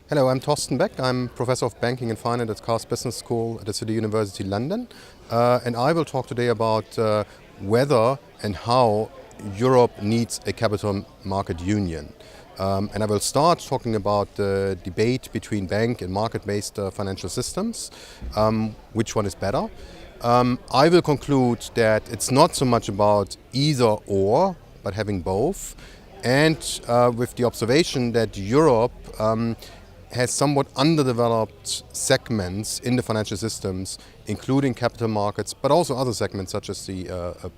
Hello, I'm Thorsten Beck. I'm Professor of Banking and Finance at Car's Business School at the City University London. And I will talk today about whether and how Europe needs a capital market union. And I will start talking about the debate between bank and market-based financial systems, which one is better. I will conclude that it's not so much about either or, but having both. And with the observation that Europe has somewhat underdeveloped segments in the financial systems, including capital markets, but also other segments such as the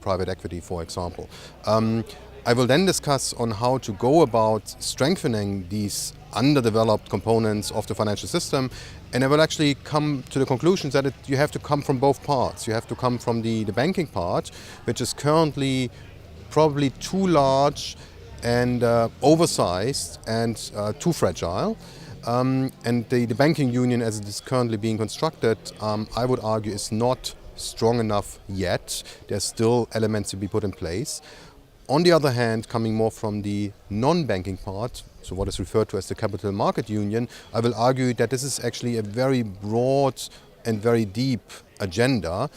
private equity, for example. I will then discuss on how to go about strengthening these underdeveloped components of the financial system, and I will actually come to the conclusion that you have to come from both parts. You have to come from the banking part, which is currently probably too large and oversized and too fragile. And the banking union as it is currently being constructed, I would argue, is not strong enough yet. There's still elements to be put in place. On the other hand, coming more from the non-banking part, so what is referred to as the capital market union, I will argue that this is actually a very broad and very deep agenda,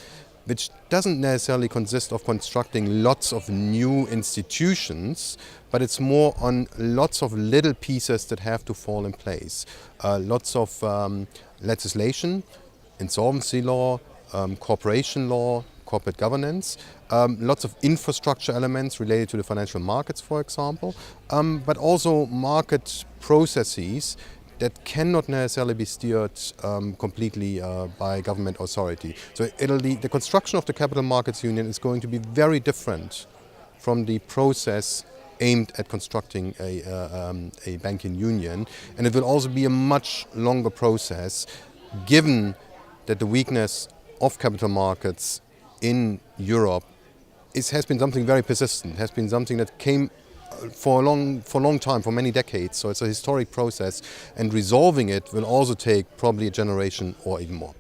which doesn't necessarily consist of constructing lots of new institutions, but it's more on lots of little pieces that have to fall in place. Lots of legislation, insolvency law, corporation law, corporate governance, lots of infrastructure elements related to the financial markets, for example, but also market processes that cannot necessarily be steered completely by government authority. So the construction of the capital markets union is going to be very different from the process aimed at constructing a banking union, and it will also be a much longer process, given that the weakness of capital markets in Europe has been something very persistent, has been something that came for a long time, for many decades. So it's a historic process, and resolving it will also take probably a generation or even more.